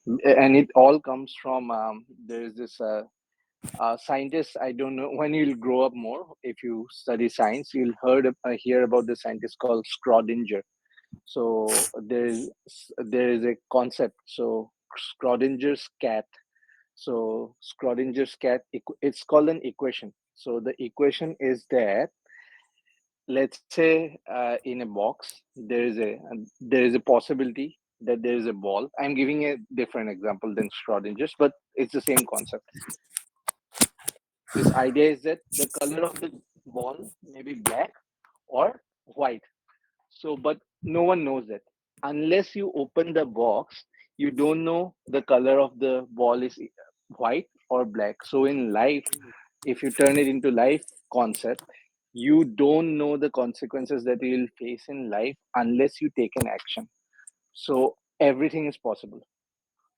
And it all comes from there is this scientist. I don't know, when you'll grow up more, if you study science, you'll hear about the scientist called Schrodinger. So there is a concept. So Schrodinger's cat. So Schrodinger's cat, it's called an equation. So the equation is that, let's say, in a box there is a possibility that there is a ball. I'm giving a different example than Schrodinger's, but it's the same concept. This idea is that the color of the ball may be black or white. So, but no one knows that. Unless you open the box, you don't know the color of the ball is white or black. So, in life, if you turn it into life concept, you don't know the consequences that you will face in life unless you take an action. So, everything is possible.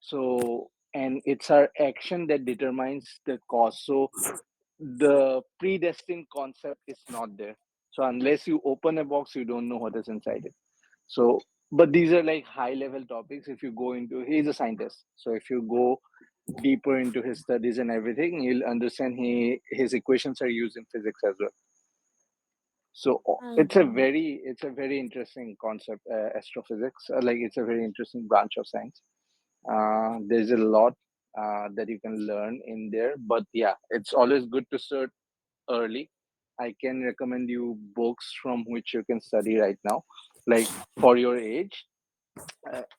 So, and it's our action that determines the cause. So, the predestined concept is not there. So unless you open a box, you don't know what is inside it. So, but these are like high level topics. If you go into, he's a scientist. So if you go deeper into his studies and everything, you'll understand his equations are used in physics as well. So Mhm. it's a very interesting concept, astrophysics. Like it's a very interesting branch of science. There's a lot that you can learn in there. But yeah, it's always good to start early. I can recommend you books from which you can study right now, like for your age.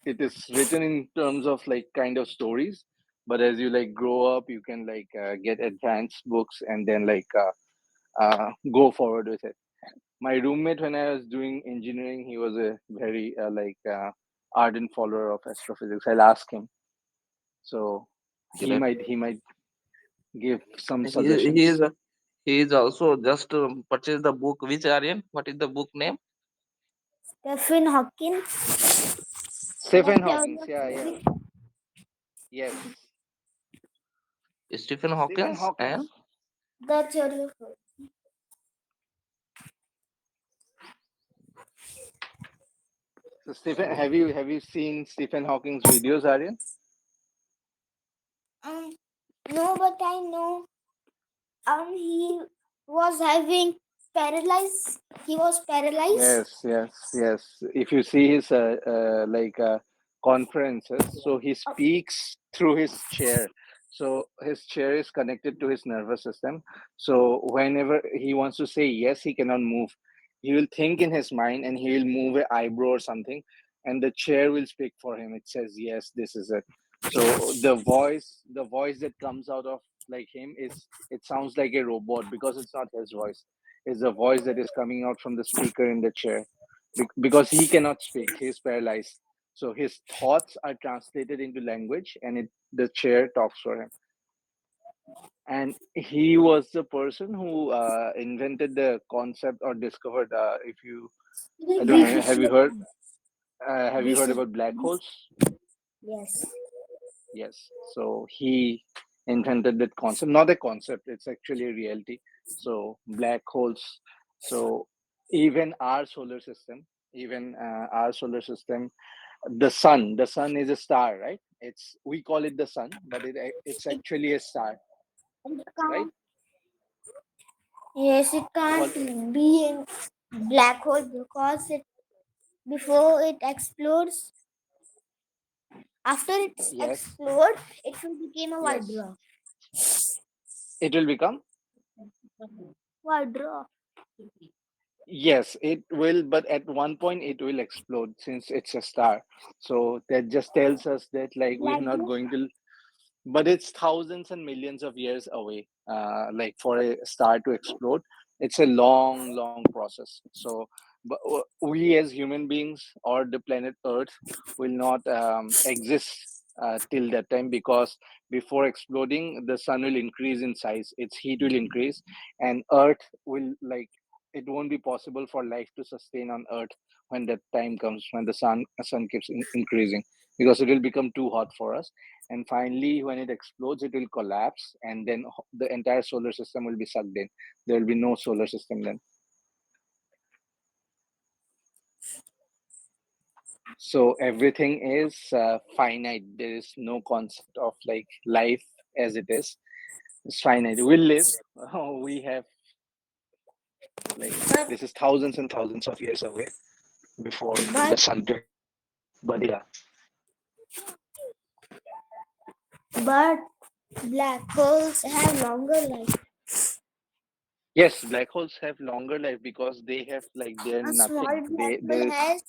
It is written in terms of like kind of stories, but as you like grow up, you can like get advanced books and then like go forward with it. My roommate, when I was doing engineering, he was a very ardent follower of astrophysics. I'll ask him, so Great. he might give some He he is suggestions. he is also just purchased the book. Which Aryan? What is the book name? Stephen Hawking, the Stephen theory Hawking, of yeah, yeah, physics. yes. Stephen Stephen Hawkins Hawking. and The theory of physics. So Stephen, have you seen Stephen Hawking's videos, Aryan? Um, no, but I know. He was having paralyzed. He was paralyzed. Yes. If you see his conferences, so he speaks through his chair. So his chair is connected to his nervous system. So whenever he wants to say yes, he cannot move. He will think in his mind and he will move an eyebrow or something, and the chair will speak for him. It says yes, this is it. So the voice that comes out of like him is, it sounds like a robot because it's not his voice. Is the voice that is coming out from the speaker in the chair, because he cannot speak, he's paralyzed. So his thoughts are translated into language, and the chair talks for him. And he was the person who invented the concept or discovered, if you, I don't know, have you heard about black holes? Yes. Yes. So he invented that concept, not a concept, it's actually a reality. So black holes. So even our solar system, the sun is a star, right? It's, we call it the sun, but it's It, actually a star, it right? can't. Yes, it Call, can't be in black hole because it before it explodes. After it yes, explodes, it will become a white yes. dwarf. It will become, White dwarf. yes, it will, but at one point it will explode since it's a star. So that just tells us that like we're Black not dwarf. going to, but it's thousands and millions of years away. Like for a star to explode, it's a long process. So but we as human beings or the planet earth will not exist till that time, because before exploding the sun will increase in size, its heat will increase, and earth will like, it won't be possible for life to sustain on earth when that time comes, when the sun keeps increasing, because it will become too hot for us. And finally when it explodes, it will collapse, and then the entire solar system will be sucked in. There will be no solar system then. So everything is finite. There is no concept of like life as it is. It's finite. We live. We have like but this is thousands and thousands of years away before the but sun to explode. But yeah, but black holes have longer life. yes, black holes have longer life because they have like they're A small nothing. black hole They has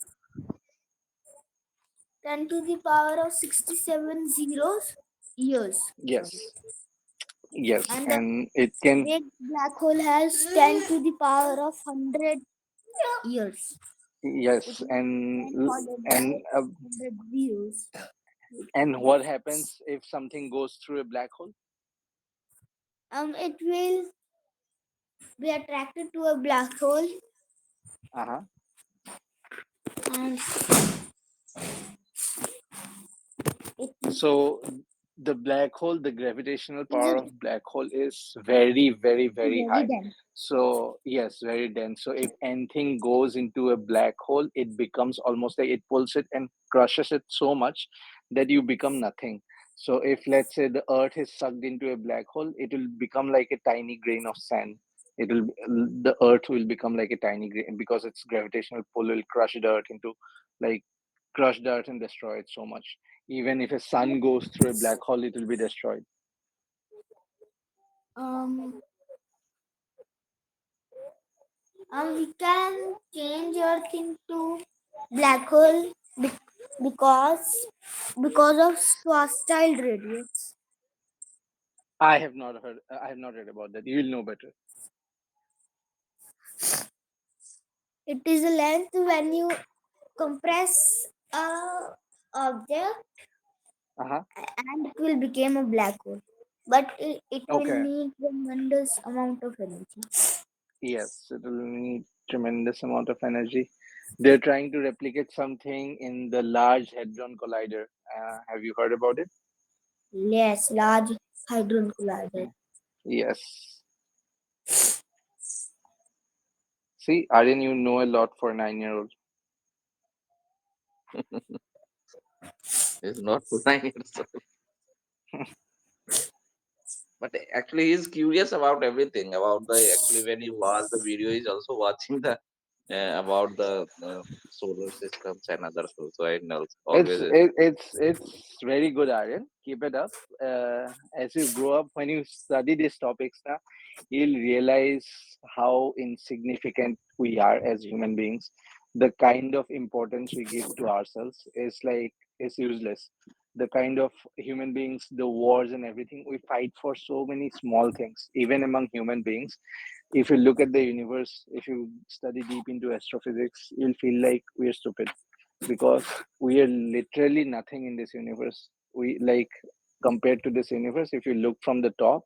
10 to the power of 67 zeros years. Sorry. yes, yes, And a and it can big black hole has 10 to the power of 100 years. It yes, will be followed by and 100 zeros. and what happens if something goes through a black hole? It will be attracted to a black hole Uh-huh. and it So the black hole, the gravitational is power of black hole is very, very, very very high. dense. So yes, very dense. So if anything goes into a black hole, it becomes almost like it pulls it and crushes it so much that you become nothing. So if let's say the Earth is sucked into a black hole, it will become like a tiny grain of sand. It will the Earth will become like a tiny grain because its gravitational pull will crush the Earth into like crush the Earth and destroy it so much. Even if a sun goes through a black hole, it will be destroyed. Um, we can change Earth into black hole because of hostile radius. I have not read about that. You'll know better. It is a length when you compress a object Uh-huh. and it will become a black hole. But it will Okay. need tremendous amount of energy. Yes, it will need tremendous amount of energy. They're trying to replicate something in the Large Hadron Collider. Have you heard about it? Less large hadron collider. Yes. See, Aryan, you know a lot for 9-year-old. He's not 9 years old. But actually, he's curious about everything. About the actually when he watch the video, he's also watching the about the solar systems and other stuff. So I know always It's very good, Aryan. Keep it up. As you grow up, when you study these topics now, you'll realize how insignificant we are as human beings. The kind of importance we give to ourselves is useless. The kind of human beings, the wars and everything we fight for so many small things, even among human beings. If you look at the universe, if you study deep into astrophysics, you'll feel like we're stupid because we are literally nothing in this universe. We like compared to this universe, if you look from the top,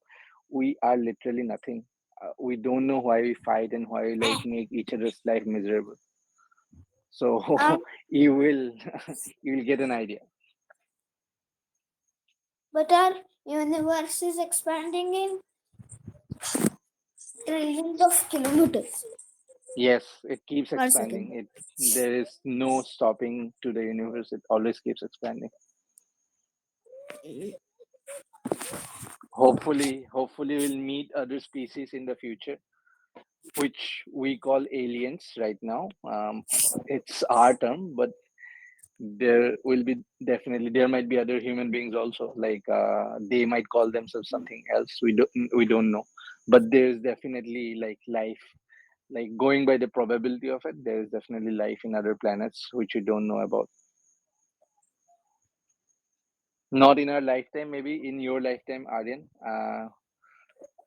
we are literally nothing. We don't know why we fight and why we like make each other's life miserable. So Um, you will you will get an idea. but our universe is expanding in trillions of kilometers Yes, it keeps per second. expanding. It there is no stopping to the universe. It always keeps expanding. Hopefully we'll meet other species in the future which we call aliens right now. It's our term, but there will be definitely there might be other human beings also. Like they might call themselves something else. We don't know, but there's definitely like life. Like going by the probability of it, there is definitely life in other planets which we don't know about. Not in our lifetime, maybe in your lifetime, Aryan.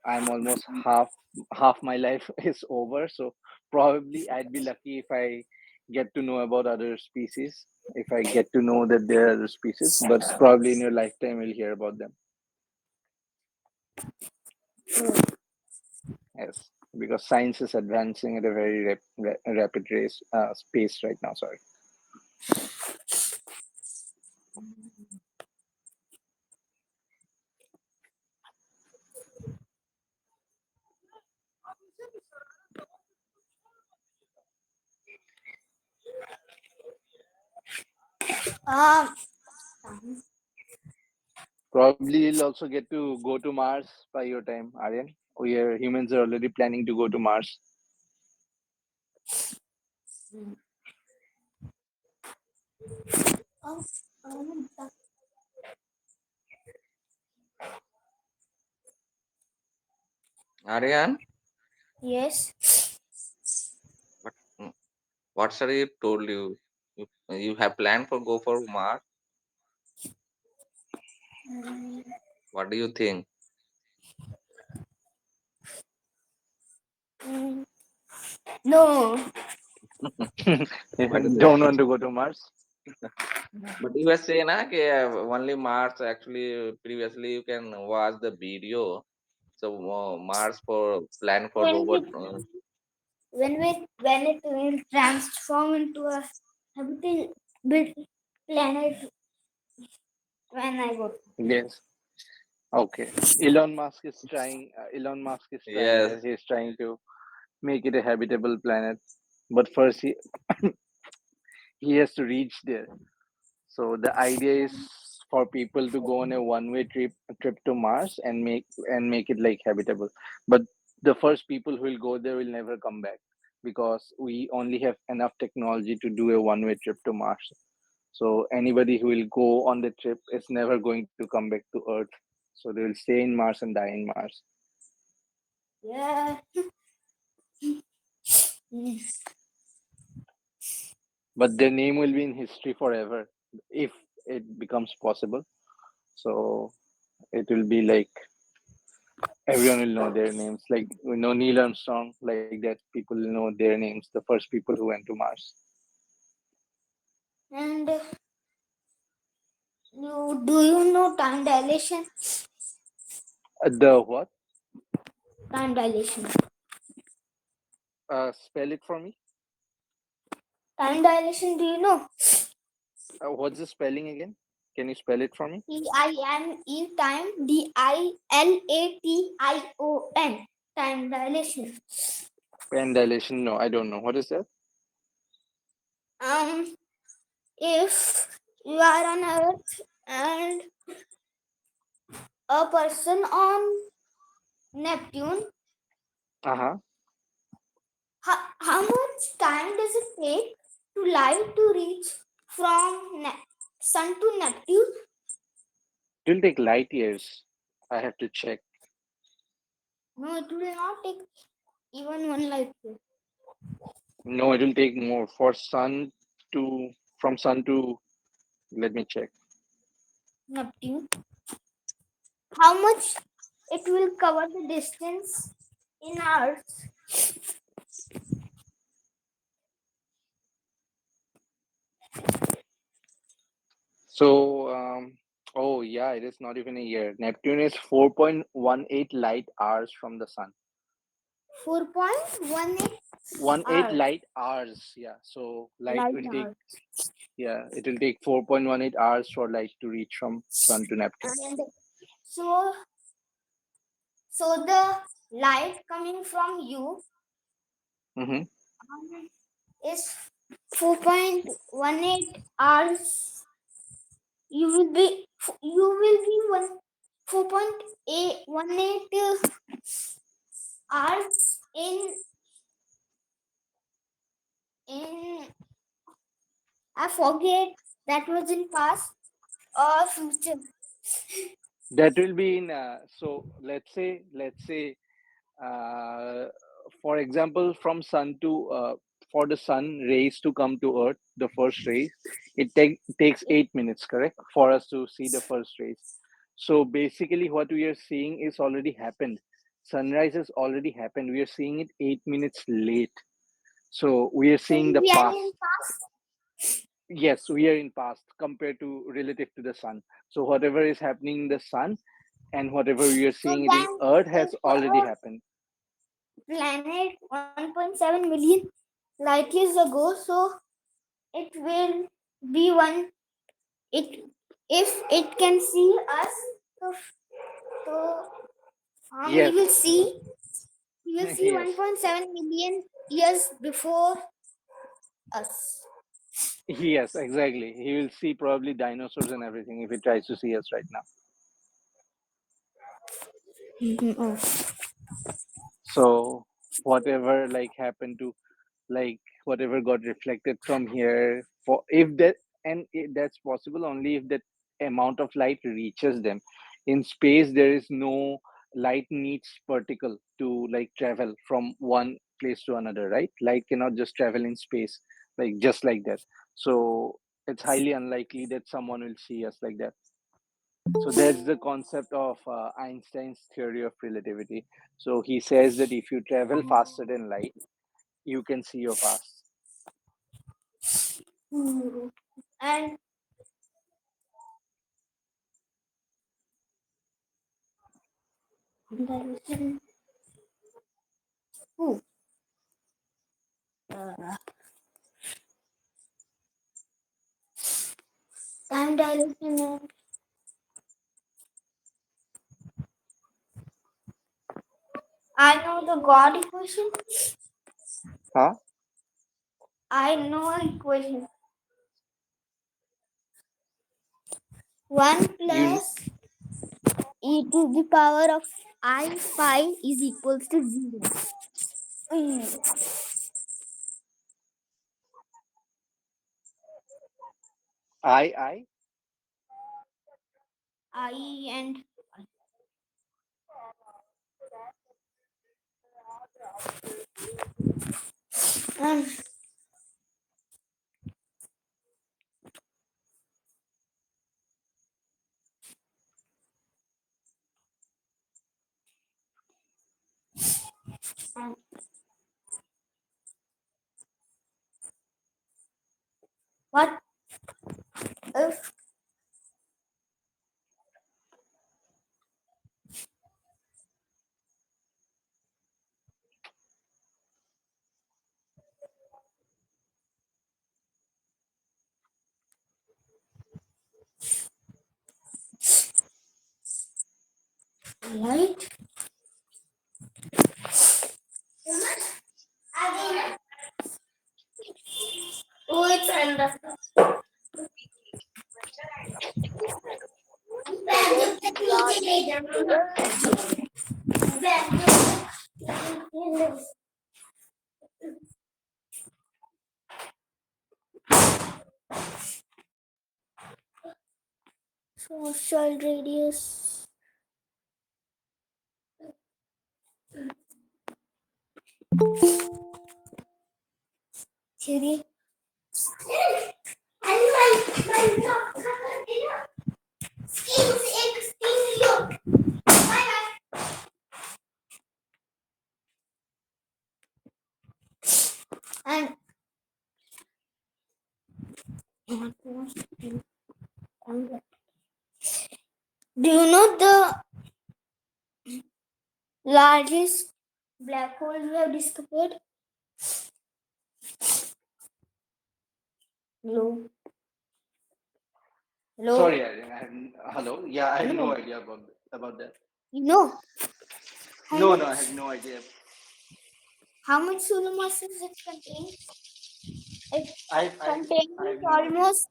I'm almost half my life is over, so probably I'd be lucky if I get to know about other species, if I get to know that there are other species, but probably in your lifetime you'll hear about them. Yes, because science is advancing at a very rapid race pace right now. Sorry. Um, Probably you'll also get to go to Mars by your time, Aryan. We are humans are already planning to go to Mars. um, um, Aryan, yes. what what Sharif told you? You have planned for go for Mars. Mm, What do you think? mm, no. What is Don't that? want to go to Mars. But you were saying na, कि, only Mars actually previously you can watch the video. So Mars for plan for When robot. it when it will transform into a habitable planet when I go. Yes. Okay. Elon Musk is trying. Elon Musk is trying Yes. that. He's trying to make it a habitable planet, but first he has to reach there. So the idea is for people to go on a one-way trip to Mars and make it like habitable. But the first people who will go there will never come back because we only have enough technology to do a one-way trip to Mars. So anybody who will go on the trip is never going to come back to Earth. So they will stay in Mars and die in Mars. Yeah. Mm. But their name will be in history forever if it becomes possible. So it will be like everyone will know their names. Like we know Neil Armstrong, like that. People will know their names. The first people who went to Mars. And you know time dilation? The what? Time dilation. Spell it for me. Time dilation. Do you know? What's the spelling again? Can you spell it for me? Time. Dilation. Time dilation. Pen dilation? No, I don't know. What is that? Um, if you are on Earth and a person on Neptune, Uh huh. how much time does it take to light to reach from Sun to Neptune? It will take light years. I have to check. No, it will not take even one light year. No, it will take more for sun to from sun to. Let me check. Neptune. How much it will cover the distance in hours? So, oh yeah, it is not even a year. Neptune is 4.18 light hours from the sun. 4.18 18 hours. light hours. Yeah. So light Light will take, hours. yeah, it will take 4.18 hours for light to reach from sun to Neptune. And so, so the light coming from you Mm-hmm. um, is 4.18 hours. You will be 4.818 hours in I forget that was in past or future. That will be in, so let's say, uh, for example, from sun to, for the sun rays to come to Earth, the first rays, takes 8 minutes, correct, for us to see the first rays. So basically, what we are seeing is already happened. Sunrise has already happened. We are seeing it 8 minutes late. So we are So seeing the we are past. in past. Yes, we are in past compared to relative to the sun. So whatever is happening in the sun and whatever we are So seeing it in then, Earth if has already a happened. planet 1.7 million light years ago, so it will be one. It if it can see us, so, so Yes, we will see yes. 1.7 million years before us. Yes, exactly. He will see probably dinosaurs and everything if he tries to see us right now. Oh. So whatever like happened to like whatever got reflected from here for if that that's possible only if that amount of light reaches them. In space there is no light needs particle to like travel from one place to another, right? Light cannot just travel in space like just like that. So it's highly unlikely that someone will see us like that. So that's the concept of Einstein's theory of relativity. So he says that if you travel faster than light you can see your past. Hmm. And dilation. Oh, uh, time dilation. I know the God equation. Huh? I know equation. 1 You plus e to the power of I phi is equals to 0. Mm. I I and and what if light? Oh, it's under. Social radius. Theory. And do you know the largest black hole we have discovered? Hello. sorry, Hello. I have hello. Yeah, I have no No. idea about that. You know how No, I have much no idea. solar masses it contains? It I contains have no idea. almost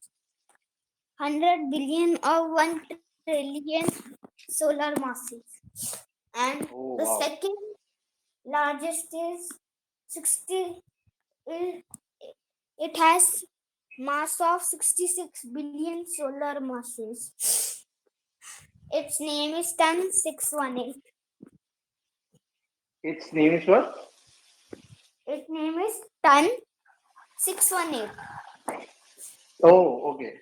100 billion or 1 trillion solar masses. And the Oh wow. second largest is 60. It, it has mass of 66 billion solar masses. Its name is Tan 618. Its name is what? Its name is Tan 618. Oh, okay.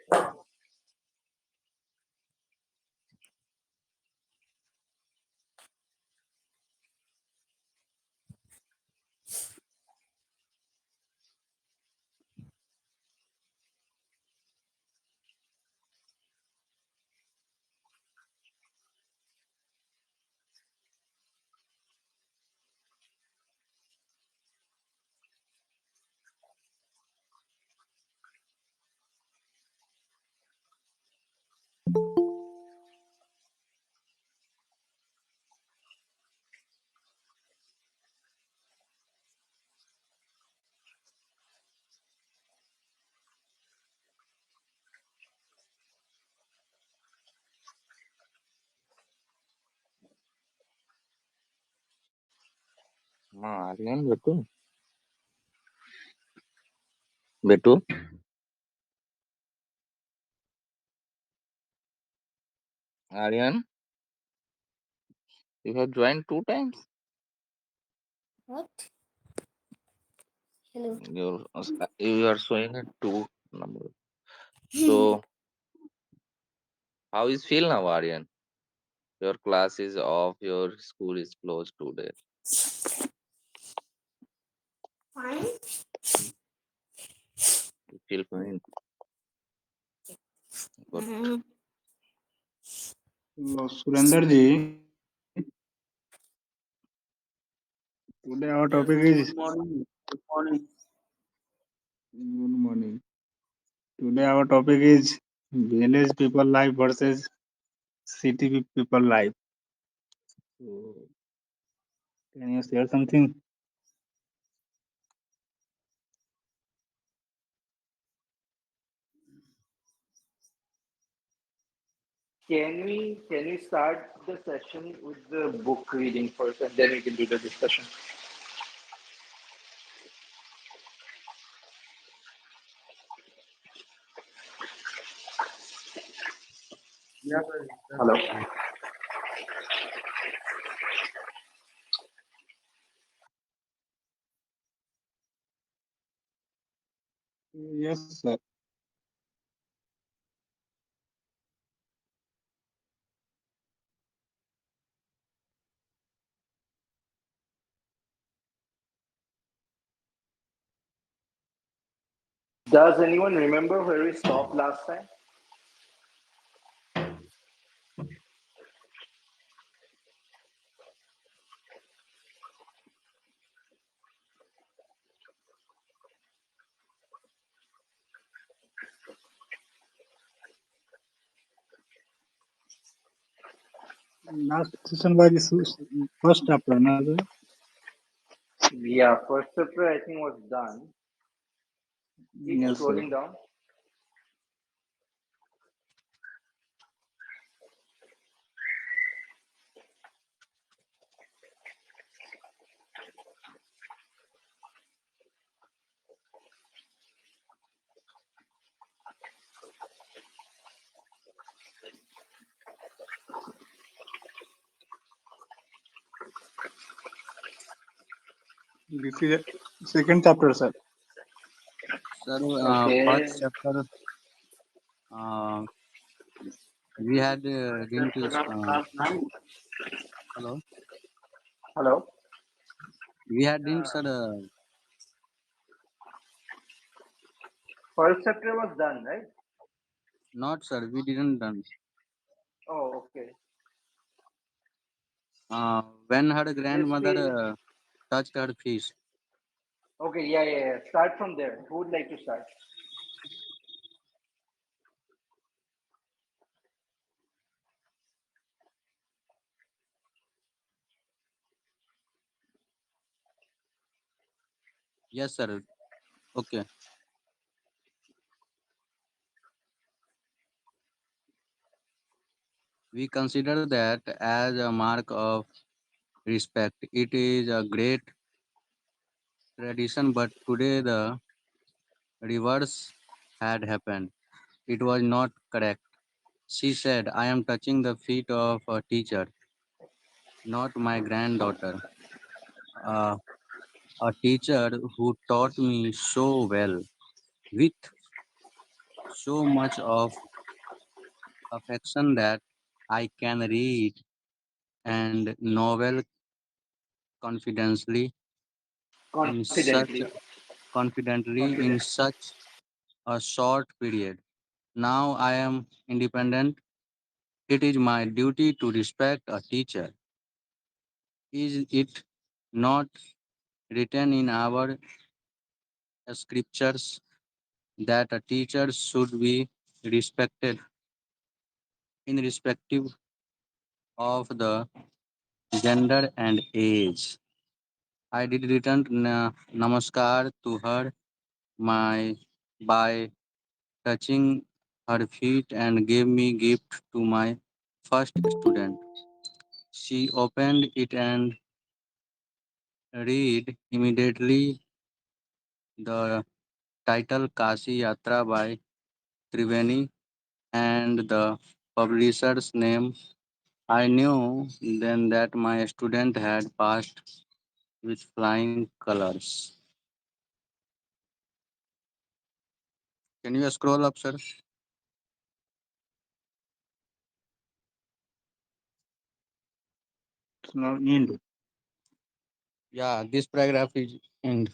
Aryan, betu, betu, Aryan, you have joined two times. What? Hello. You are showing a two number. So how is feel now, Aryan? Your class is off. Your school is closed today. Fine. You feel fine. Good. Mm, Surender ji, today our Yes, topic good is morning. Good morning. good morning. Today our topic is village people life versus city people life. So, can you share something? Can we start the session with the book reading first, and then we can do the discussion? Yeah, well, that's Hello. okay. Yes, sir. Does anyone remember where we stopped last time? Last session was the first chapter, na sir? Yeah, first chapter I think was done. Keep Yes, sir. scrolling down. This is second chapter, sir. Sir, Okay. first chapter, uh, we had didn't hello, Hello. we had didn't sir, First chapter was done, right? not sir, we didn't done. Oh, okay. When her Just grandmother we. touched her fish. Okay, yeah, yeah, yeah. Start from there. Who would like to start? Yes, sir. Okay. We consider that as a mark of respect. It is a great tradition, but today the reverse had happened. It was not correct. She said, I am touching the feet of a teacher, not my granddaughter. Uh, a teacher who taught me so well, with so much of affection that I can read and novel confidently in such Confidently. confidently in Confident. such a short period. Now I am independent. It is my duty to respect a teacher. Is it not written in our scriptures that a teacher should be respected irrespective of the gender and age? I did return namaskar to her my by touching her feet and gave me gift to my first student. She opened it and Read immediately the title Kashi Yatra by Triveni and the publisher's name. I knew then that my student had passed with flying colors. Can you scroll up, sir? It's now end. Yeah, this paragraph is end.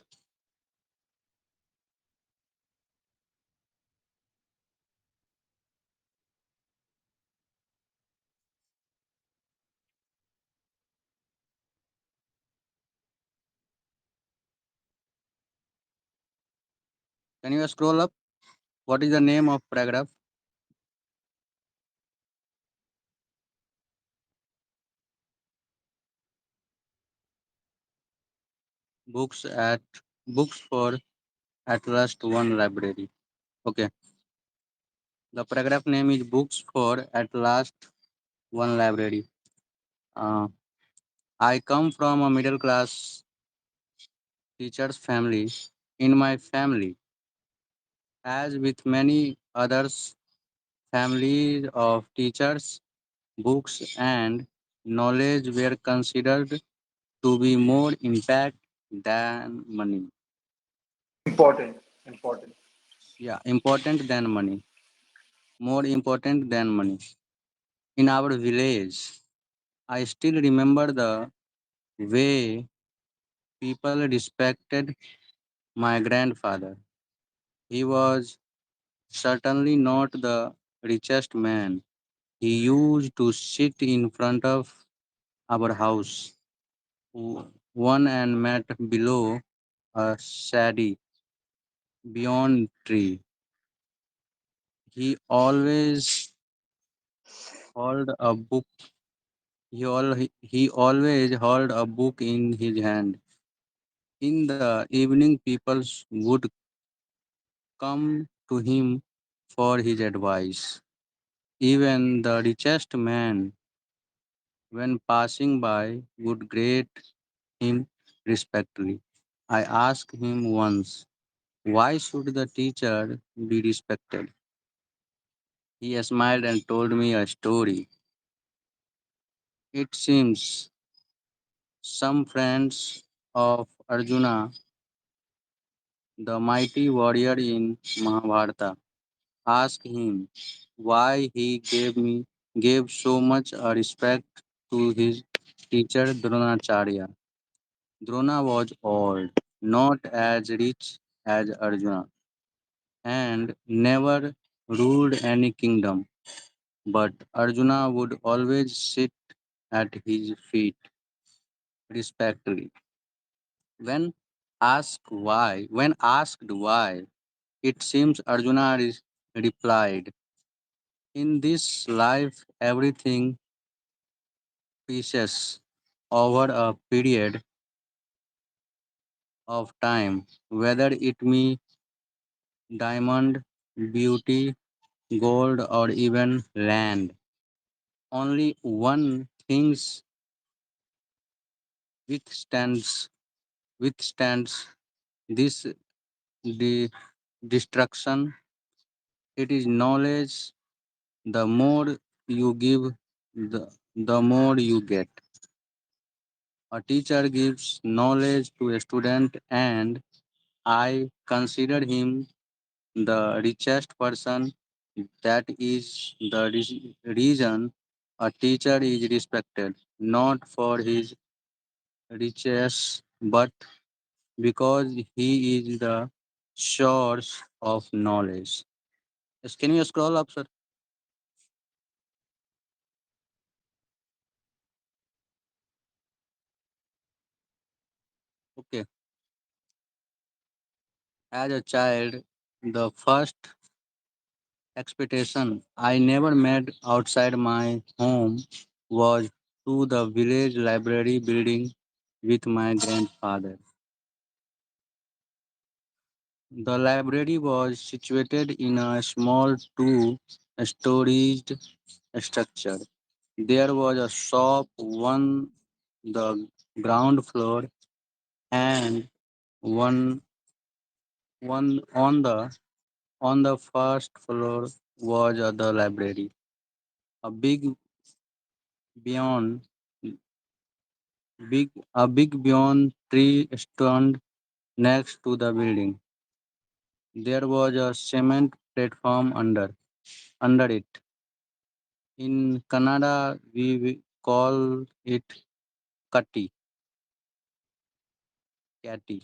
Can you scroll up? What is the name of paragraph? Books at books for at last one library. Okay. The paragraph name is Books for at last one library. Uh, I come from a middle class teacher's family. In my family, as with many others, families of teachers, books and knowledge were considered to be more impact than money. Important, important. Yeah, important than money. More important than money. In our village, I still remember the way people respected my grandfather. He was certainly not the richest man. He used to sit in front of our house, one and met below a shady beyond tree. He always held a book. He always held a book in his hand. In the evening, people would come to him for his advice. Even the richest man, when passing by, would greet him respectfully. I asked him once, why should the teacher be respected? He smiled and told me a story. It seems some friends of Arjuna, the mighty warrior in Mahabharata, asked him why he gave so much respect to his teacher Dronacharya. Drona was old, not as rich as Arjuna, and never ruled any kingdom. But Arjuna would always sit at his feet respectfully. When asked why, it seems Arjuna replied, in this life everything passes over a period of time, whether it be diamond, beauty, gold, or even land. Only one thing withstands withstands this de- destruction. It is knowledge. The more you give, the more you get. A teacher gives knowledge to a student, and I consider him the richest person. That is the reason a teacher is respected, not for his riches, but because he is the source of knowledge. Yes, can you scroll up, sir? Okay. As a child, the first expectation I never made outside my home was to the village library building with my grandfather. The library was situated in a small two-storied structure. There was a shop on the ground floor and one one on the first floor was the library. A beyond big beyond tree stood next to the building. There was a cement platform under it. In Canada, we call it kati, kati.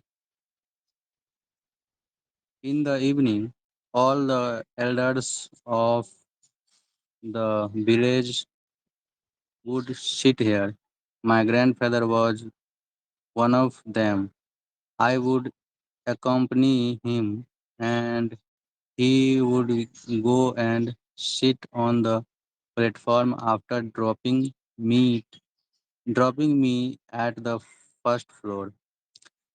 In the evening, all the elders of the village would sit here. My grandfather was one of them. I would accompany him, and he would go and sit on the platform after dropping me at the first floor.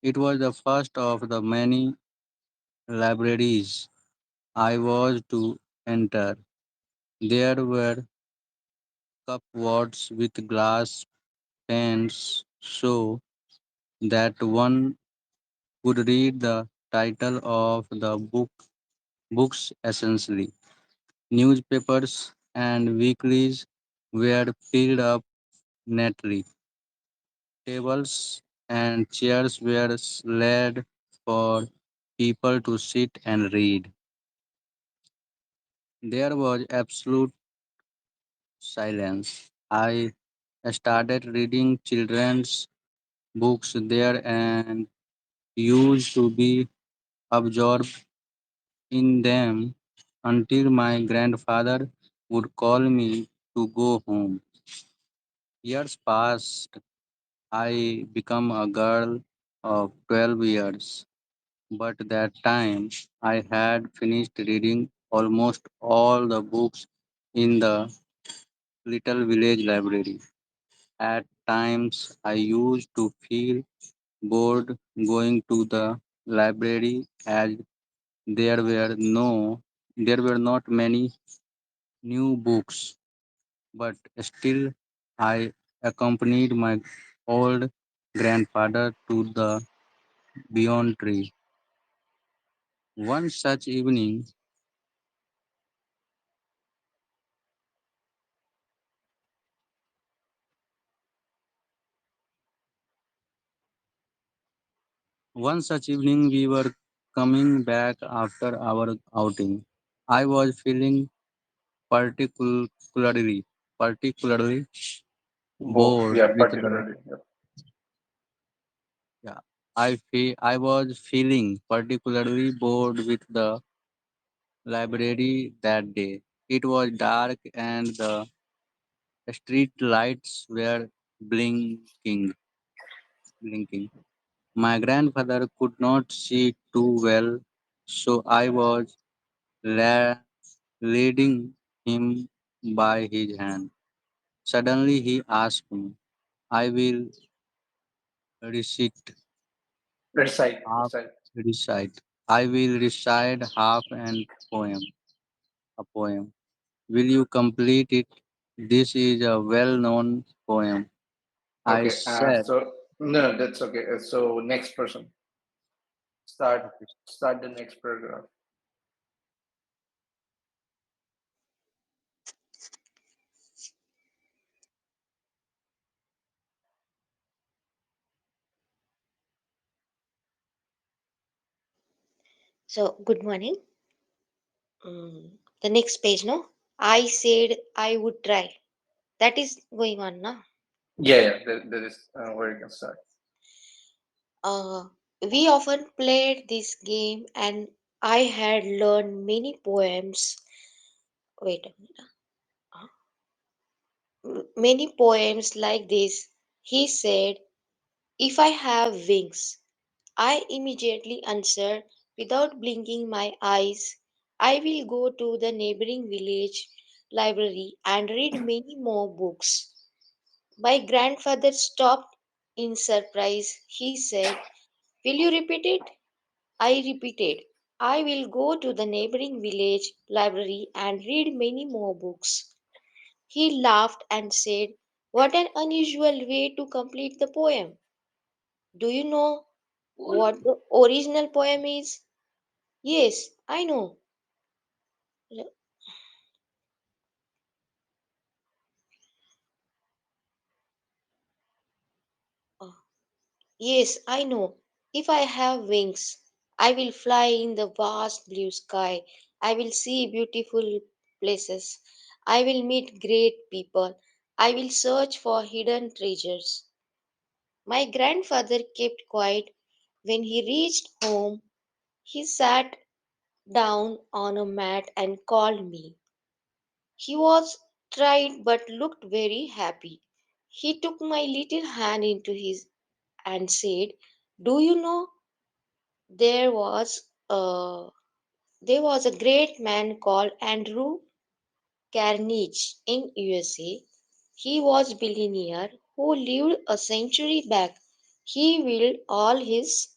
It was the first of the many libraries I was to enter. There were cupboards with glass panes so that one could read the title of the books essentially. Newspapers and weeklies were filled up neatly. Tables and chairs were laid for people to sit and read. There was absolute silence. I started reading children's books there and used to be absorbed in them until my grandfather would call me to go home. Years passed. I became a girl of 12 years. But that time I had finished reading almost all the books in the little village library. At times I used to feel bored going to the library as there were no there were not many new books, but still I accompanied my old grandfather to the beyond tree. One such evening, we were coming back after our outing. I was feeling particularly Both, bored yeah, with the particularly. Yeah. yeah. I was feeling particularly bored with the library that day. It was dark and the street lights were blinking blinking. My grandfather could not see too well, so I was la- leading him by his hand. Suddenly he asked me, I will recite Recite, half recite. recite. I will recite half an a poem. Will you complete it? This is a well known poem. I Okay. said, So no, that's okay. So next person, start okay. start the next paragraph. So, good morning. The next page, no? I said I would try. That is going on now. Yeah, yeah. That is where you can start. Uh, we often played this game, and I had learned many poems. Wait a minute. Many poems like this. He said, if I have wings, I immediately answered without blinking my eyes, I will go to the neighboring village library and read many more books. My grandfather stopped in surprise. He said, will you repeat it? I repeated, I will go to the neighboring village library and read many more books. He laughed and said, what an unusual way to complete the poem. Do you know? what the original poem is? Yes, I know. Uh, yes, I know. If I have wings, I will fly in the vast blue sky. I will see beautiful places. I will meet great people. I will search for hidden treasures. My grandfather kept quiet. When he reached home, he sat down on a mat and called me. He was tried but looked very happy. He took my little hand into his and said, "Do you know there was a there was a great man called Andrew Carnegie in USA. He was billionaire who lived a century back. He willed all his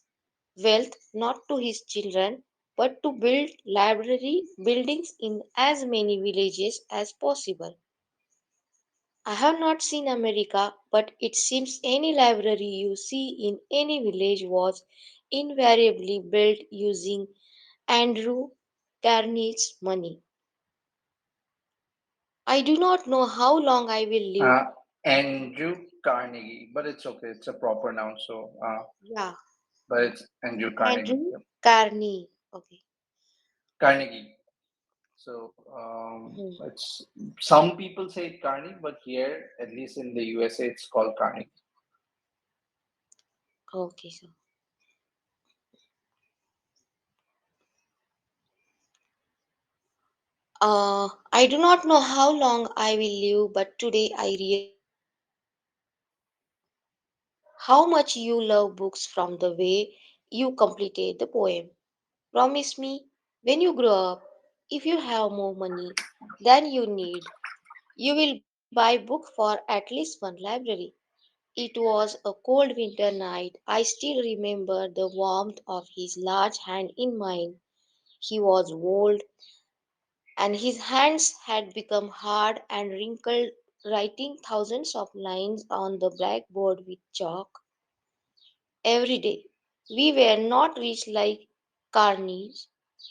wealth not to his children but to build library buildings in as many villages as possible. I have not seen America, but it seems any library you see in any village was invariably built using Andrew Carnegie's money. I do not know how long I will live. Uh, Andrew Carnegie, but it's okay. It's a proper noun, so Yeah, but it's Andrew Carnegie. Andrew Yep. Carney. Okay. Carnegie. So Hmm. it's some people say Carnegie, but here, at least in the USA, it's called Carnegie. Okay, so I do not know how long I will live, but today I realized how much you love books from the way you completed the poem. Promise me, when you grow up, if you have more money than you need, you will buy book for at least one library. It was a cold winter night. I still remember the warmth of his large hand in mine. He was old, and his hands had become hard and wrinkled, writing thousands of lines on the blackboard with chalk every day. We were not rich like Carnegie,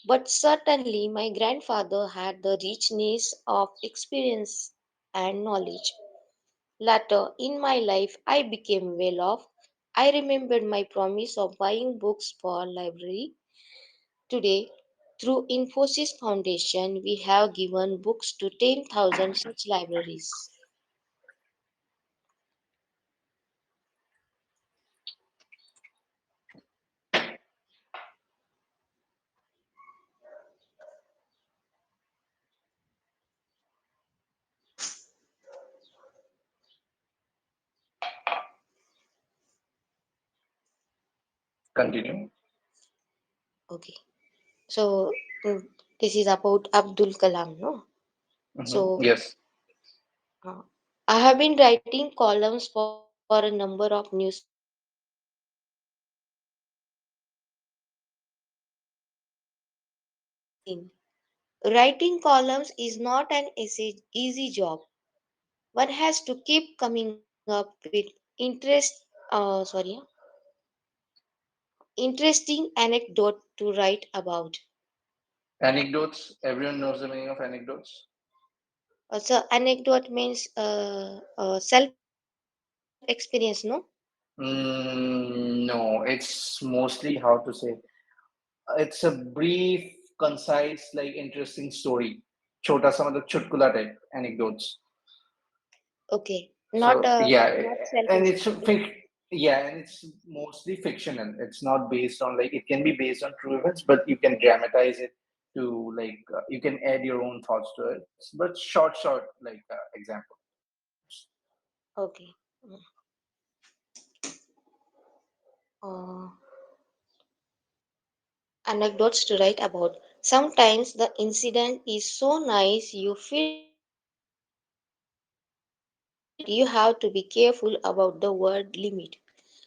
but certainly my grandfather had the richness of experience and knowledge. Later in my life, I became well off. I remembered my promise of buying books for library. Today, through Infosys Foundation, we have given books to 10,000 such libraries. Continue. Okay, so this is about Abdul Kalam, no? So Yes. uh, I have been writing columns for a number of newspapers since 2016. Writing columns is not an easy job. One has to keep coming up with sorry, interesting anecdote to write about. Anecdotes. Everyone knows the meaning of anecdotes. So anecdote means self experience, no? No, it's mostly how to say. It's a brief, concise, like interesting story. Chota sa matlab chutkula type anecdotes. Okay, So yeah, not self and it's inspiring. yeah, and it's mostly fictional. It's not based on like it can be based on true events, but you can dramatize it to like you can add your own thoughts to it. But short like examples. Okay. Mm. Uh, Anecdotes to write about. Sometimes the incident is so nice you feel you have to be careful about the word limit.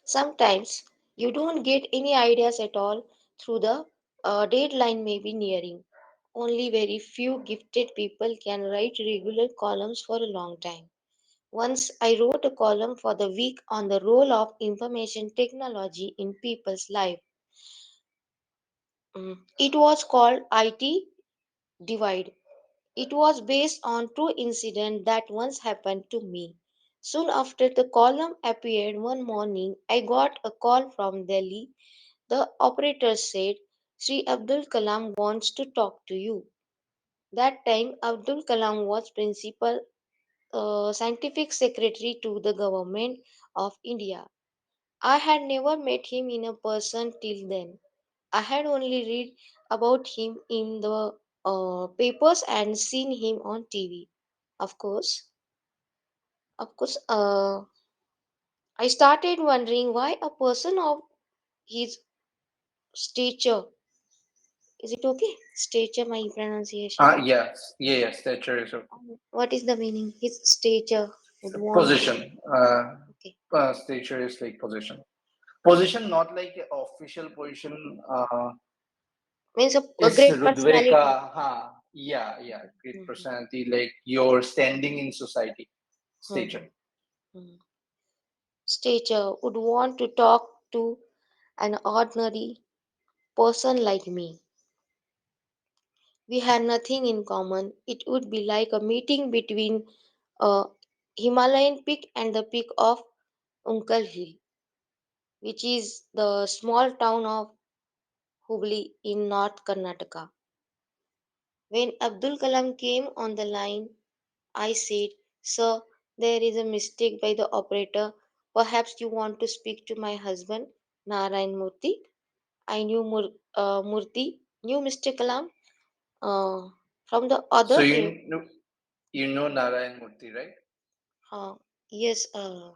Sometimes you don't get any ideas at all through the deadline may be nearing. Only very few gifted people can write regular columns for a long time. Once I wrote a column for the week on the role of information technology in people's life. It was called IT Divide. It was based on true incident that once happened to me. Soon after the column appeared one morning, I got a call from Delhi. The operator said, Sri Abdul Kalam wants to talk to you. That time, Abdul Kalam was principal scientific secretary to the government of India. I had never met him in a person till then. I had only read about him in the papers and seen him on TV. Of course, of course, I started wondering why a person of his stature, is it okay? Stature, my pronunciation. Yes, yeah, yes, stature is okay. What is the meaning? His stature would want to. Position. Okay. Stature is like position. Position, not like a official position. Means a It's great personality. Rudveka. Yeah, yeah. Great Mhm, personality, like your standing in society. Stature. mhm, mhm. Stature would want to talk to an ordinary person like me. We had nothing in common. It would be like a meeting between a Himalayan peak and the peak of Unkal Hill, which is the small town of Hubli in North Karnataka. When Abdul Kalam came on the line, I said, Sir, there is a mistake by the operator. Perhaps you want to speak to my husband, Narayan Murthy. I knew Murthy, knew Mr. Kalam uh, from the So other end. you know Narayan Murthy, right? Uh, yes, Uh,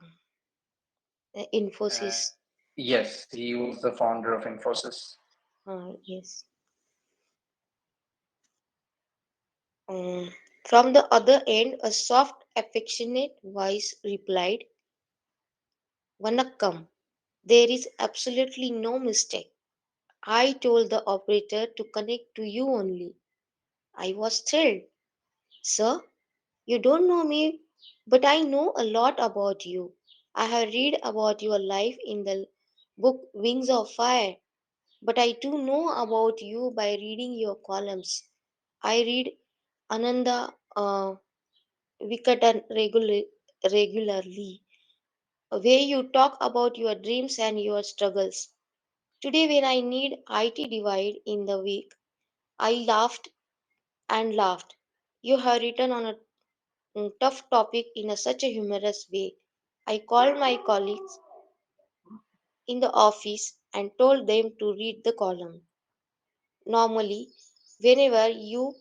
Infosys. yes, he was the founder of Infosys. Yes. Um, from the other end, a soft, affectionate voice replied, Vanakkam. There is absolutely no mistake. I told the operator to connect to you only. I was thrilled. Sir, you don't know me, but I know a lot about you. I have read about your life in the book Wings of Fire, but I too know about you by reading your columns. I read Ananda Vikatan regularly, where you talk about your dreams and your struggles. Today, when I need IT divide in the week, I laughed and laughed. You have written on a tough topic in such a humorous way. I called my colleagues in the office and told them to read the column. Normally, whenever your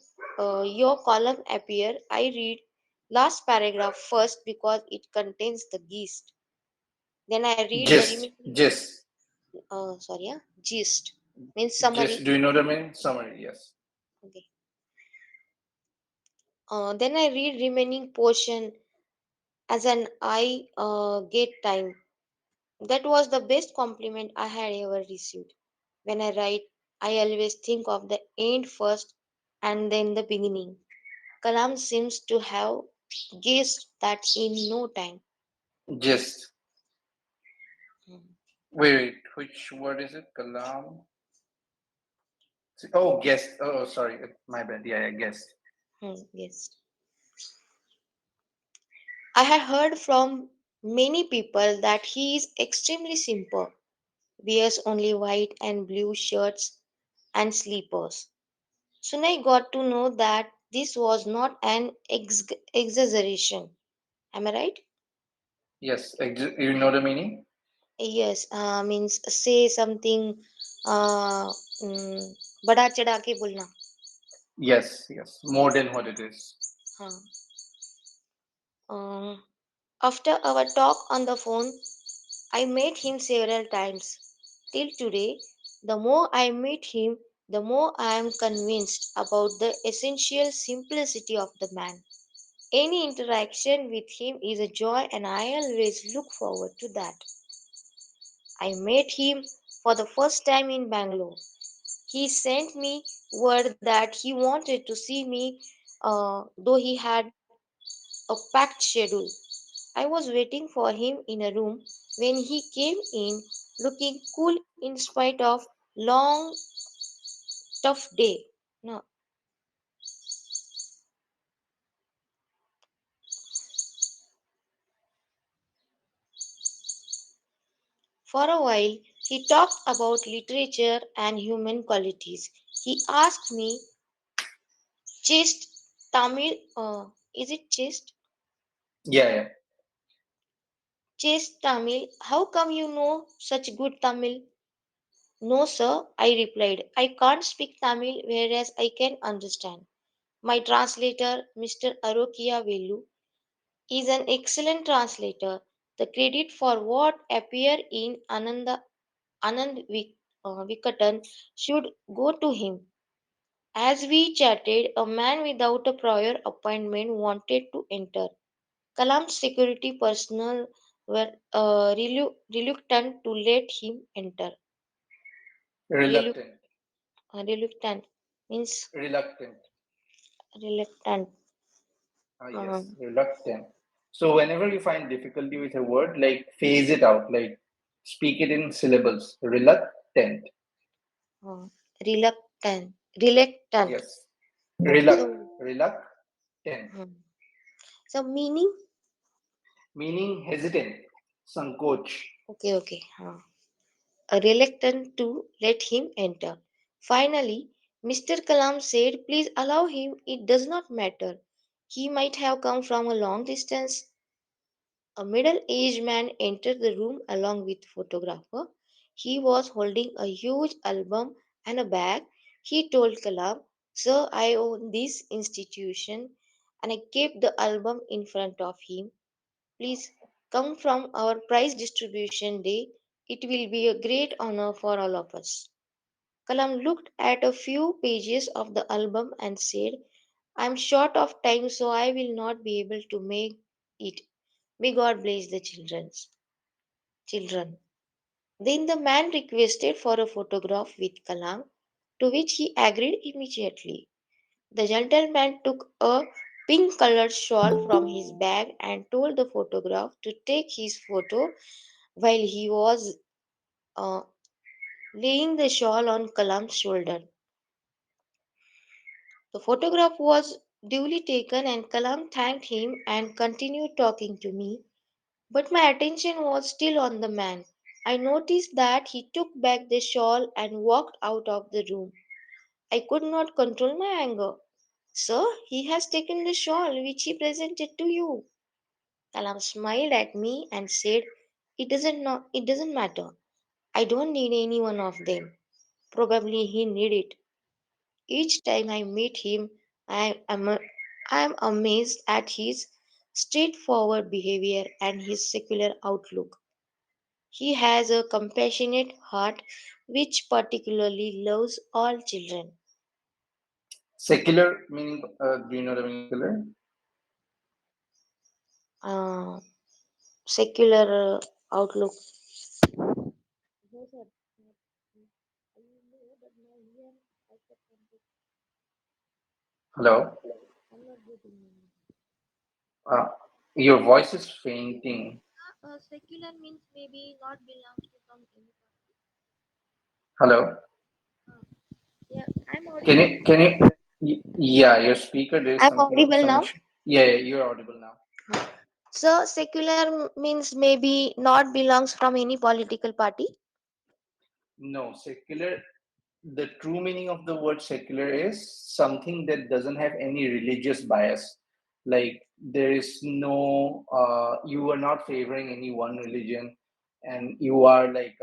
column appear, I read last paragraph first because it contains the gist. Then I read the Gist, remaining. gist, Gist means summary. gist. Do you know the meaning? Summary. Yes. Okay. Then I read remaining portion as an I get time. That was the best compliment I had ever received. When I write, I always think of the end first and then the beginning. Kalam seems to have guessed that in no time. Gist. Hmm. Wait, which word is it? Kalam. Oh, guest. Oh, sorry. My bad. Yeah, yeah, guest. Yes. I had heard from many people that he is extremely simple, wears only white and blue shirts and sleepers. Soon I got to know that this was not an exaggeration. Am I right? Yes. You know the meaning? Yes, means say something बड़ा चढ़ा के बोलना. Yes, yes. More than what it is. हाँ. Um, After our talk on the phone, I met him several times. Till today, the more I meet him, the more I am convinced about the essential simplicity of the man. Any interaction with him is a joy, and I always look forward to that. I met him for the first time in Bangalore. He sent me word that he wanted to see me, though he had a packed schedule. I was waiting for him in a room when he came in looking cool in spite of long tough day. No. For a while he talked about literature and human qualities. He asked me, Chest Tamil, is it chest? Yeah, yeah. Chest Tamil, how come you know such good Tamil? No, sir, I replied. I can't speak Tamil, whereas I can understand. My translator, Mr. Arokia Velu, is an excellent translator. The credit for what appear in Anand Vikatan should go to him. As we chatted, a man without a prior appointment wanted to enter. Kalam's security personnel were reluctant to let him enter. Relu- Reluctant. reluctant means Reluctant. reluctant. Ah, yes, Um, reluctant. So whenever you find difficulty with a word, like phase it out, like speak it in syllables. Reluctant. uh, reluctant. Yes. Reluct. So, Reluctant. hmm. So meaning, Meaning hesitant. Sankoch. okay. Reluctant to let him enter. Finally, Mr. Kalam said, please allow him, it does not matter. He might have come from a long distance. A middle aged man entered the room along with photographer. He was holding a huge album and a bag. He told Kalam, Sir, I own this institution, and I kept the album in front of him. Please come from our prize distribution day. It will be a great honor for all of us. Kalam looked at a few pages of the album and said, I am short of time, so I will not be able to make it. May God bless the children. Then the man requested for a photograph with Kalam, to which he agreed immediately. The gentleman took a pink colored shawl from his bag and told the photograph to take his photo while he was uh, laying the shawl on Kalam's shoulder. The photograph was duly taken and Kalam thanked him and continued talking to me. But my attention was still on the man. I noticed that he took back the shawl and walked out of the room. I could not control my anger. Sir, he has taken the shawl which he presented to you. Kalam smiled at me and said, it doesn't matter. I don't need any one of them. Probably he need it. Each time I meet him, I am amazed at his straightforward behavior and his secular outlook. He has a compassionate heart which particularly loves all children. Secular meaning, do you know the meaning of secular? Uh, Secular outlook. No, sir. I know, but now here I can Hello? I'm not getting it. Uh, your voice is fainting. Secular means maybe not belongs to some any Hello? yeah, I'm Can audible. you, can you, yeah, your speaker, there is I'm something, audible some now. issue. Yeah, yeah, you're audible now. So secular means maybe not belongs from any political party. No, secular, the true meaning of the word secular is something that doesn't have any religious bias. Like there is no, you are not favoring any one religion, and you are like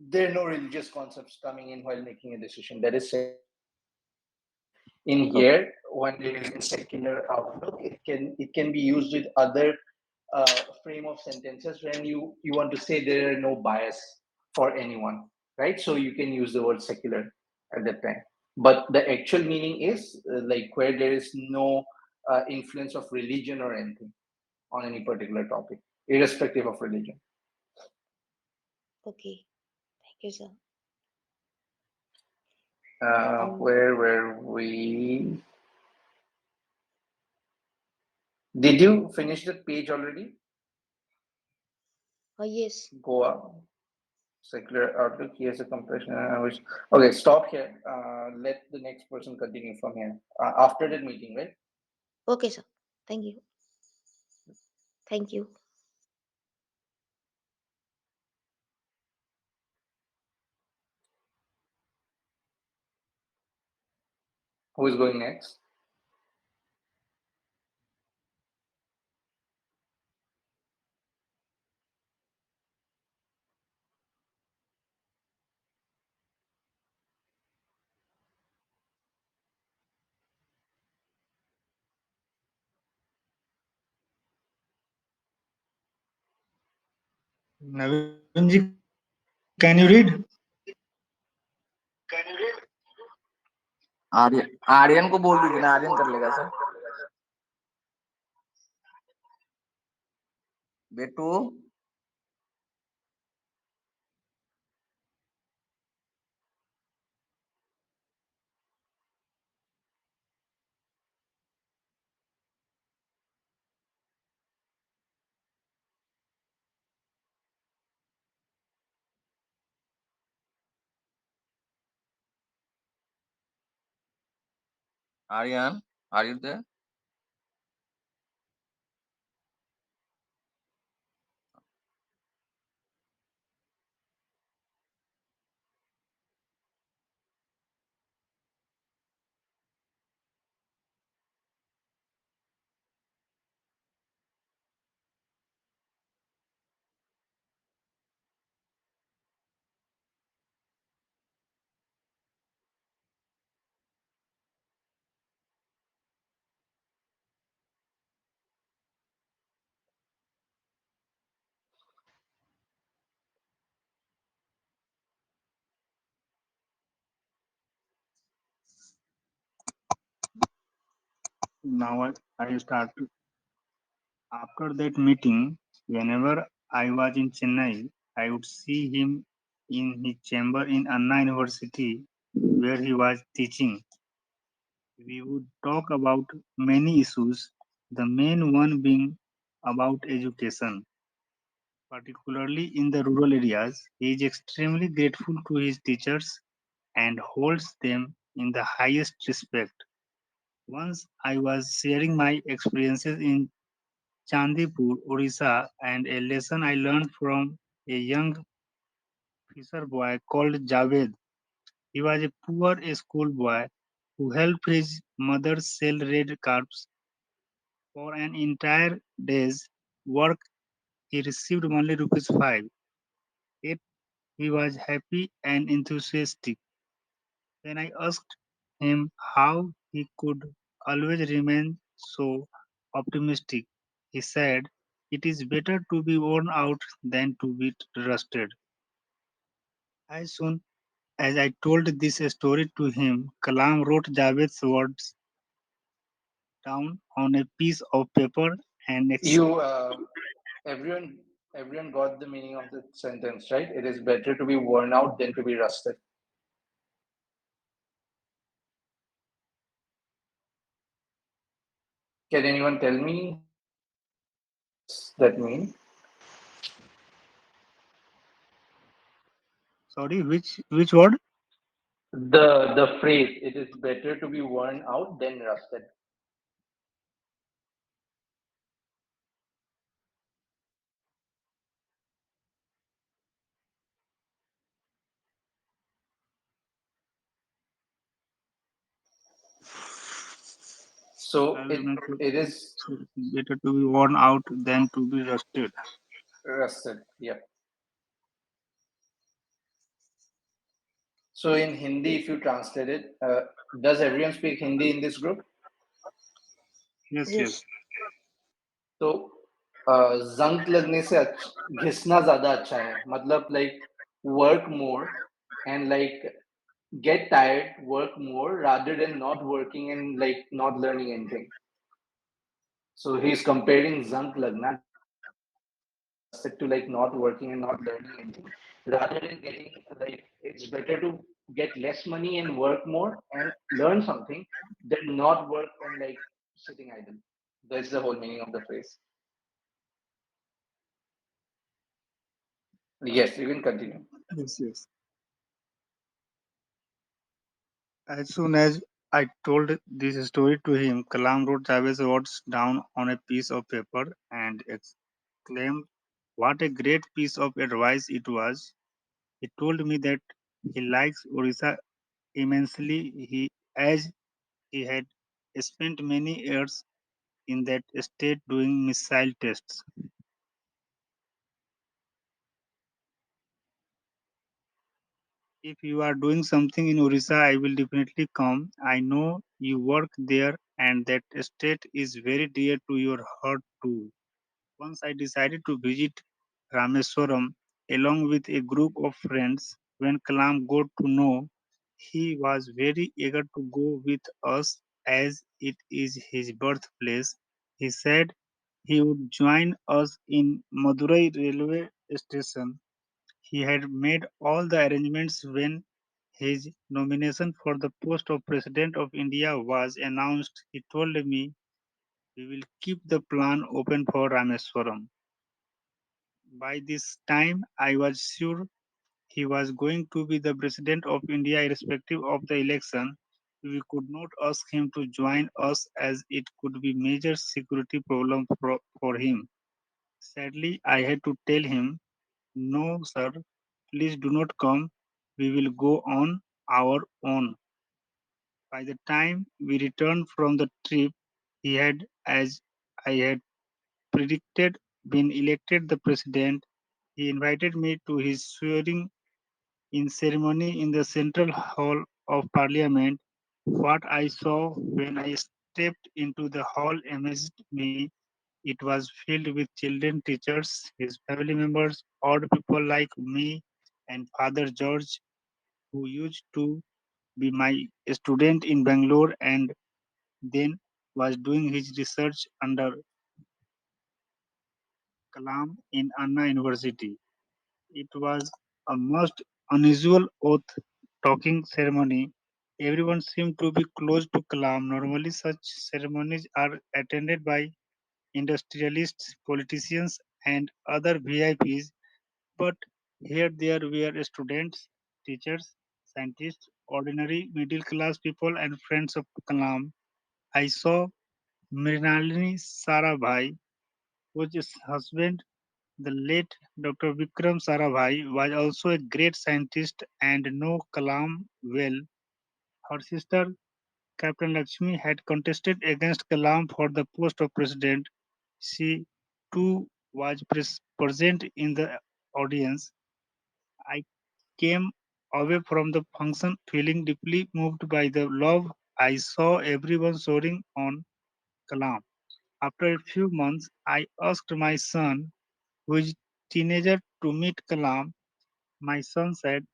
there are no religious concepts coming in while making a decision. That is secular. In Oh, here, when there is a secular outlook, it can be used with other frame of sentences when you want to say there are no bias for anyone, right? So you can use the word secular at that time. But the actual meaning is like where there is no influence of religion or anything on any particular topic, irrespective of religion. okay. Thank you, sir. Where were we? Did you finish the page already? Yes. Goa, secular outlook. Here's a compression. Which okay, stop here. Let the next person continue from here. After the meeting, right? Okay, sir. Thank you. Thank you. Who is going next? Navin ji, can you read? Aryan Aryan को बोल दीजिए ना, आर्यन कर लेगा sir. बेटू, Aryan, are you there? Now I start. After that meeting, whenever I was in Chennai, I would see him in his chamber in Anna University where he was teaching. We would talk about many issues, the main one being about education, particularly in the rural areas. He is extremely grateful to his teachers and holds them in the highest respect. Once I was sharing my experiences in Chandipur, Orissa, and a lesson I learned from a young fisher boy called Javed. He was a poor schoolboy who helped his mother sell red carps for an entire day's work. He received only rupees 5. Yet he was happy and enthusiastic. When I asked him how he could always remain so optimistic, he said, "It is better to be worn out than to be rusted." As soon as I told this story to him, Kalam wrote Javed's words down on a piece of paper and You, everyone, everyone got the meaning of the sentence, right? It is better to be worn out than to be rusted. Can anyone tell me what does that mean? sorry, which word? The phrase "it is better to be worn out than rusted." So I will it not it is better to be worn out than to be rusted. rusted. Yep. So in Hindi, if you translate it, does everyone speak Hindi in this group? Yes, yes. Yes. तो junk लगने से घिसना ज्यादा अच्छा है मतलब like work more and like get tired, work more rather than not working and like not learning anything. So he's comparing zank lagna, getting rusted to like not working and not learning anything, rather than getting like it's better to get less money and work more and learn something than not work and like sitting idle. That's the whole meaning of the phrase. Yes, you can continue. Yes, yes. As soon as I told this story to him, Kalam wrote Javed's words down on a piece of paper and exclaimed, "What a great piece of advice it was." He told me that he likes Orissa immensely, as he had spent many years in that state doing missile tests. If you are doing something in Orissa, I will definitely come. I know you work there and that state is very dear to your heart too. Once I decided to visit Rameswaram along with a group of friends. When Kalam got to know, he was very eager to go with us as it is his birthplace. He said he would join us in Madurai railway station. He had made all the arrangements when his nomination for the post of President of India was announced. He told me we will keep the plan open for Rameswaram. By this time, I was sure he was going to be the President of India irrespective of the election. We could not ask him to join us as it could be major security problem for him. Sadly, I had to tell him, "No, sir, please do not come. We will go on our own." By the time we returned from the trip, he had, as I had predicted, been elected the president. He invited me to his swearing in ceremony in the Central Hall of Parliament. What I saw when I stepped into the hall amazed me. It was filled with children, teachers, his family members, odd people like me, and Father George, who used to be my student in Bangalore and then was doing his research under Kalam in Anna University. It was a most unusual oath talking ceremony. Everyone seemed to be close to Kalam. Normally, such ceremonies are attended by industrialists, politicians, and other VIPs, but here there were students, teachers, scientists, ordinary middle class people, and friends of Kalam. I saw Mrinalini Sarabhai, whose husband, the late Dr. Vikram Sarabhai, was also a great scientist and knew Kalam well. Her sister, Captain Lakshmi, had contested against Kalam for the post of president. She too was present in the audience. I came away from the function feeling deeply moved by the love I saw everyone showing on Kalam. After a few months, I asked my son, who is teenager, to meet Kalam. My son said,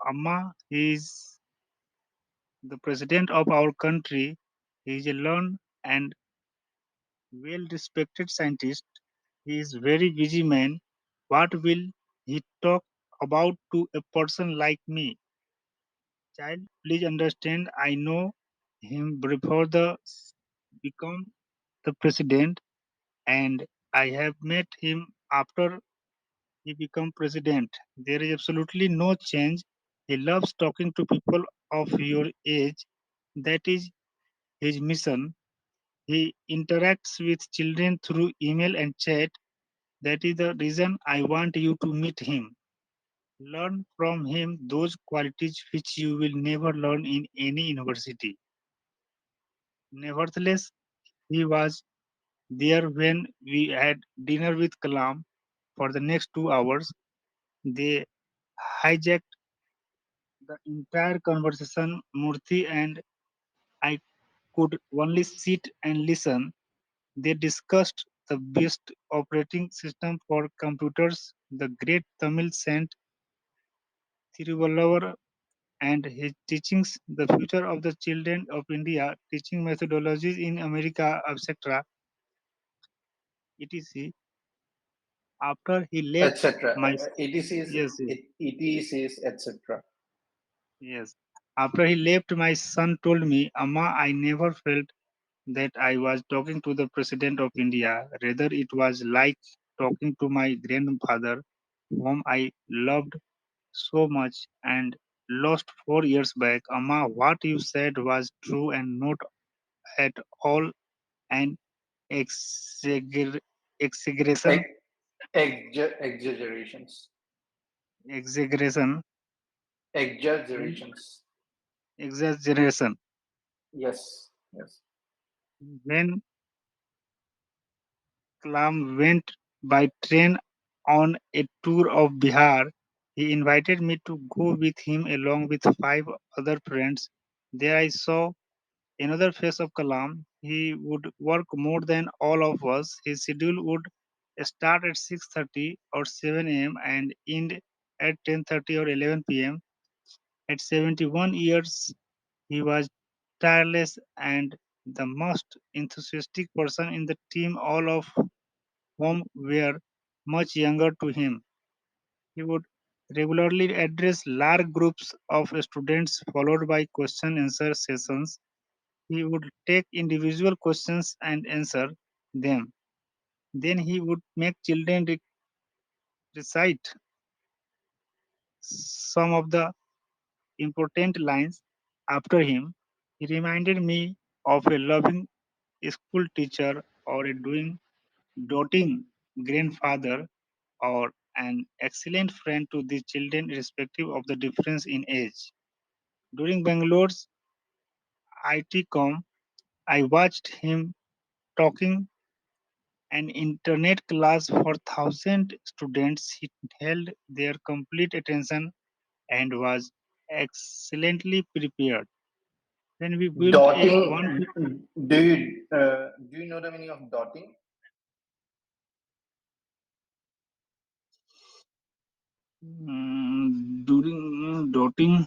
"Amma, he is the president of our country. He is a learned and well respected scientist. He is very busy man. What will he talk about to a person like me?" Child, please understand, I know him before the become the president, and I have met him after he become president. There is absolutely no change. He loves talking to people of your age. That is his mission. He interacts with children through email and chat. That is the reason I want you to meet him. Learn from him those qualities which you will never learn in any university. Nevertheless, he was there when we had dinner with Kalam for the next 2 hours. They hijacked the entire conversation. Murthy and I could only sit and listen. They discussed the best operating system for computers, the great Tamil saint Thiruvalluvar and his teachings, the future of the children of India, teaching methodologies in America, etc. etc. After he left Etc. my ETCs, yes, yes, ETCs, etc. yes. After he left, my son told me, "Amma, I never felt that I was talking to the President of India. Rather, it was like talking to my grandfather, whom I loved so much and lost 4 years back. Amma, what you said was true and not at all an exaggeration. Ex- exaggerations. Exaggeration. When Exaggerations. exaggeration. Yes. Yes. When Kalam went by train on a tour of Bihar, he invited me to go with him along with 5 other friends. There I saw another face of Kalam. He would work more than all of us. His schedule would start at 6:30 or 7 a.m. and end at 10:30 or 11 p.m. At 71 years, he was tireless and the most enthusiastic person in the team, all of whom were much younger to him. He would regularly address large groups of students followed by question answer sessions. He would take individual questions and answer them. Then he would make children recite some of the important lines after him. He reminded me of a loving school teacher or a doting grandfather or an excellent friend to the children irrespective of the difference in age. During Bangalore's ITCOM, I watched him talking an internet class for 1,000 students. He held their complete attention and was excellently prepared. When we built a Dotting. one Do you know the meaning of dotting? during dotting,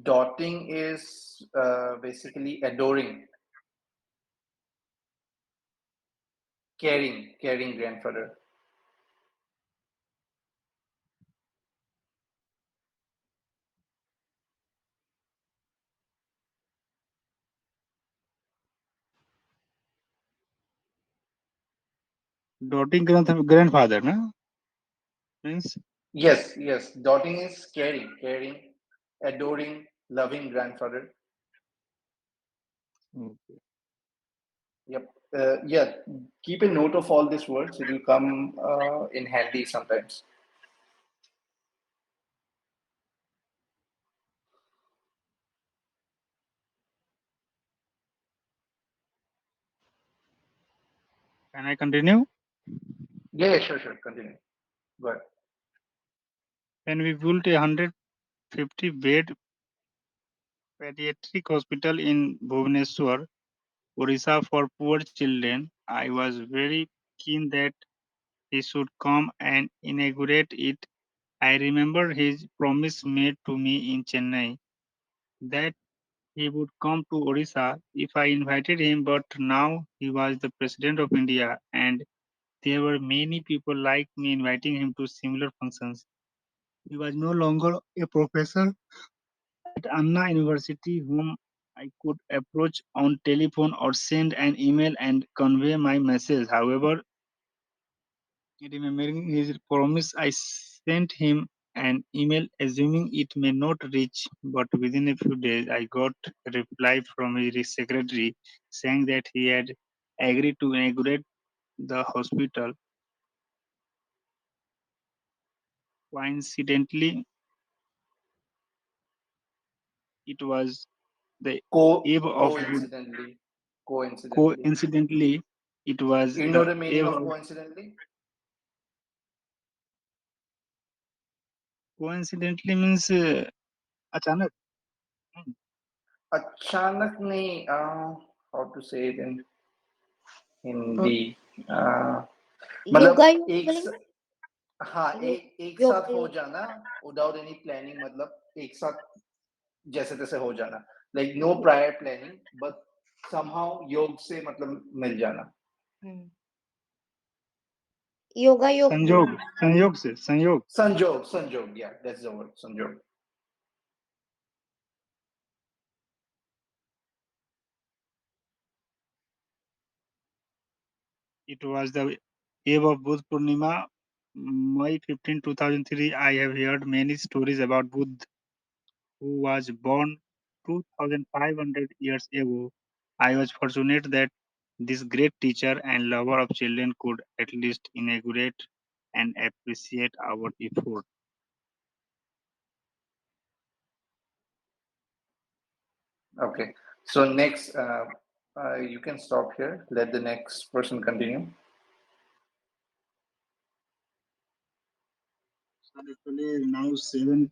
Dotting is basically adoring, caring grandfather. dotting grandfather, no? Means Yes, yes. Dotting is caring, adoring, loving grandfather. okay. Yep. Yeah. Keep a note of all these words. It will come in handy sometimes. Can I continue? Yeah, yeah, sure. Continue. Go ahead. When we built a 150 bed pediatric hospital in Bhubaneswar, Orissa for poor children, I was very keen that he should come and inaugurate it. I remember his promise made to me in Chennai that he would come to Orissa if I invited him, but now he was the President of India and there were many people like me inviting him to similar functions. He was no longer a professor at Anna University whom I could approach on telephone or send an email and convey my message. However, remembering his promise, I sent him an email assuming it may not reach, but within a few days I got a reply from his secretary saying that he had agreed to inaugurate the hospital. Coincidentally, it was the eve of good Coincidentally, coincidentally. coincidentally it was You know the the meaning eve of of coincidentally? coincidentally means अचानक. अचानक नहीं. How to say it in Uh, Hindi? uh, yoga मतलब योग बोलेंगे. हाँ, योग एक योग साथ हो जाना without any planning, मतलब एक साथ जैसे तैसे हो जाना, like no prior planning, but somehow योग से मतलब मिल जाना. हम्म, योगा योग संयोग संयोग से संयोग. संजोग, yeah, that's the word, संजोग. It was the eve of Buddha Purnima, May 15, 2003. I have heard many stories about Buddha who was born 2500 years ago. I was fortunate that this great teacher and lover of children could at least inaugurate and appreciate our effort. Okay. So next, you can stop here. Let the next person continue. So actually now seven,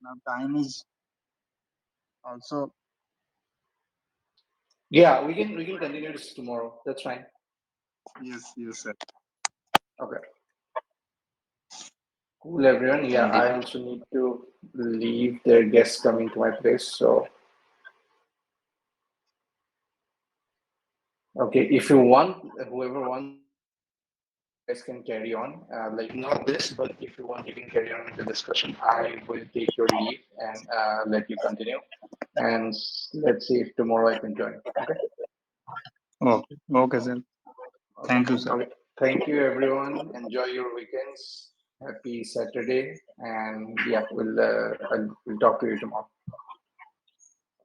now time is also, Yeah, we can continue this tomorrow. That's fine. yes, yes, sir. Okay. Cool, everyone. Yeah, Dip, I also need to leave. There are guests coming to my place. So, okay, if you want, whoever wants to continue, you guys can carry on. Like not this, but if you want, you can carry on with the discussion. I will take your leave and let you continue. And let's see if tomorrow I can join. Okay. Okay, okay, sir. Okay. Thank you, sir. Okay. Thank you, everyone. Enjoy your weekends. Happy Saturday. And yeah, we'll talk to you tomorrow.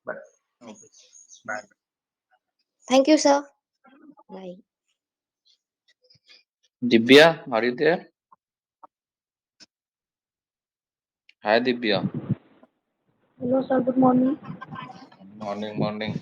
Bye. Okay, bye. Thank you, sir. Bye. Divya, are you there? Hi, Divya. Hello, sir. Good morning. Morning, morning.